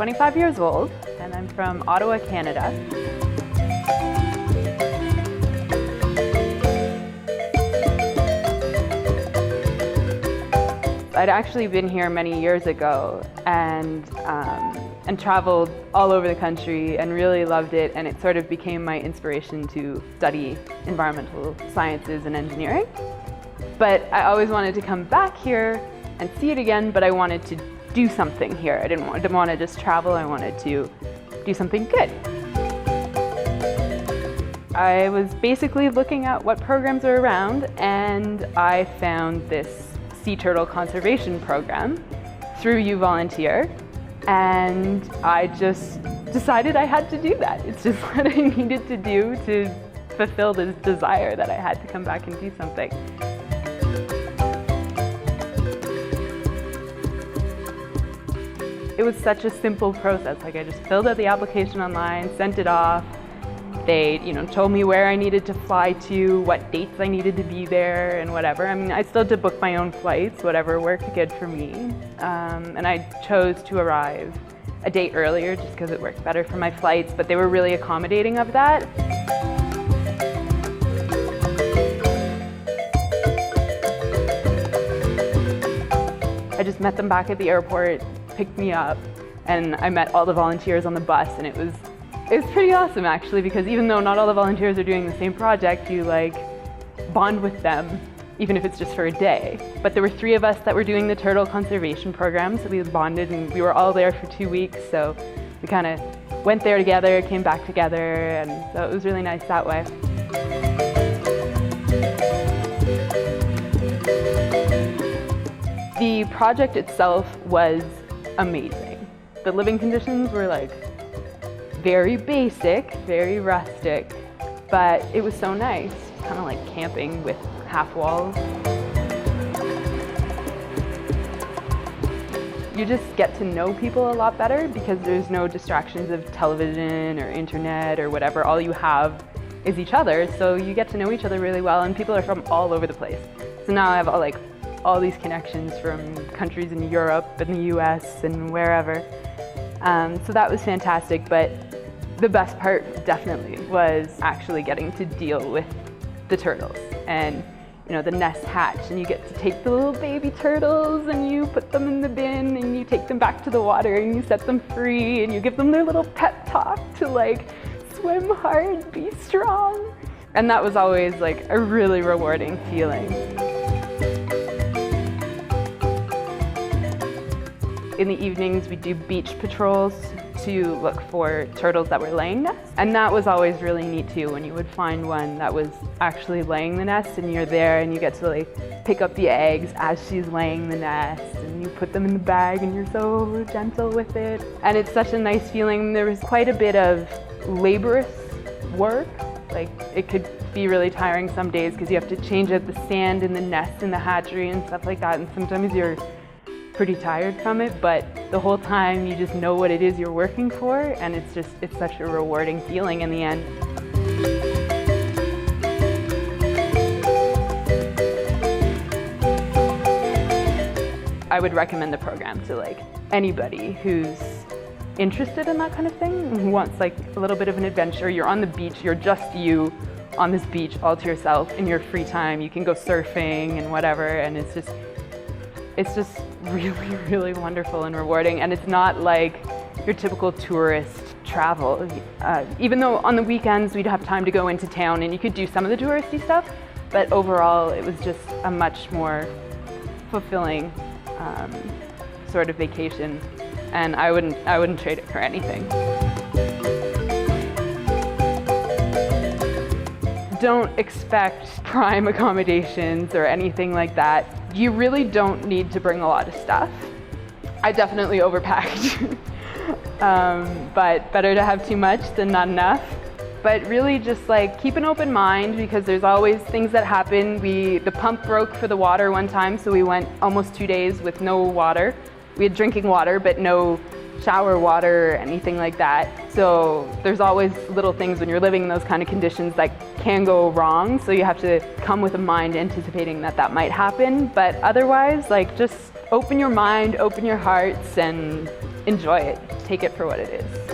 25 years old, and I'm from Ottawa, Canada. I'd actually been here many years ago and traveled all over the country and really loved it, and it sort of became my inspiration to study environmental sciences and engineering. But I always wanted to come back here and see it again, but I wanted to do something here. I didn't want to just travel, I wanted to do something good. I was basically looking at what programs are around, and I found this sea turtle conservation program through uVolunteer, and I just decided I had to do that. It's just what I needed to do to fulfill this desire that I had to come back and do something. It was such a simple process. Like, I just filled out the application online, sent it off. They, told me where I needed to fly to, what dates I needed to be there, and whatever. I mean, I still had to book my own flights, whatever worked good for me. And I chose to arrive a day earlier just because it worked better for my flights, but they were really accommodating of that. I just met them back at the airport, picked me up, and I met all the volunteers on the bus, and it was pretty awesome actually, because even though not all the volunteers are doing the same project, you bond with them, even if it's just for a day. But there were 3 of us that were doing the turtle conservation program, so we bonded and we were all there for 2 weeks, so we kind of went there together, came back together, and so it was really nice that way. The project itself was amazing. The living conditions were very basic, very rustic, but it was so nice, kind of like camping with half walls. You just get to know people a lot better because there's no distractions of television or internet or whatever. All you have is each other, so you get to know each other really well, and people are from all over the place. So now I have all these connections from countries in Europe and the US and wherever. So that was fantastic, but the best part definitely was actually getting to deal with the turtles and the nest hatch, and you get to take the little baby turtles and you put them in the bin and you take them back to the water and you set them free and you give them their little pep talk to swim hard, be strong. And that was always a really rewarding feeling. In the evenings, we do beach patrols to look for turtles that were laying nests. And that was always really neat too, when you would find one that was actually laying the nest and you're there and you get to pick up the eggs as she's laying the nest, and you put them in the bag and you're so gentle with it. And it's such a nice feeling. There was quite a bit of laborious work. It could be really tiring some days because you have to change out the sand in the nest in the hatchery and stuff like that, and sometimes you're pretty tired from it, but the whole time you just know what it is you're working for, and it's such a rewarding feeling in the end. I would recommend the program to anybody who's interested in that kind of thing, who wants a little bit of an adventure. You're on the beach, you're just you on this beach all to yourself in your free time. You can go surfing and whatever, and it's just really, really wonderful and rewarding. And it's not like your typical tourist travel. Even though on the weekends we'd have time to go into town and you could do some of the touristy stuff, but overall it was just a much more fulfilling sort of vacation, and I wouldn't trade it for anything. Don't expect prime accommodations or anything like that. You really don't need to bring a lot of stuff. I definitely overpacked, but better to have too much than not enough. But really just keep an open mind, because there's always things that happen. The pump broke for the water one time, so we went almost 2 days with no water. We had drinking water, but no shower water or anything like that. So there's always little things when you're living in those kind of conditions that can go wrong. So you have to come with a mind anticipating that might happen. But otherwise, just open your mind, open your hearts, and enjoy it. Take it for what it is.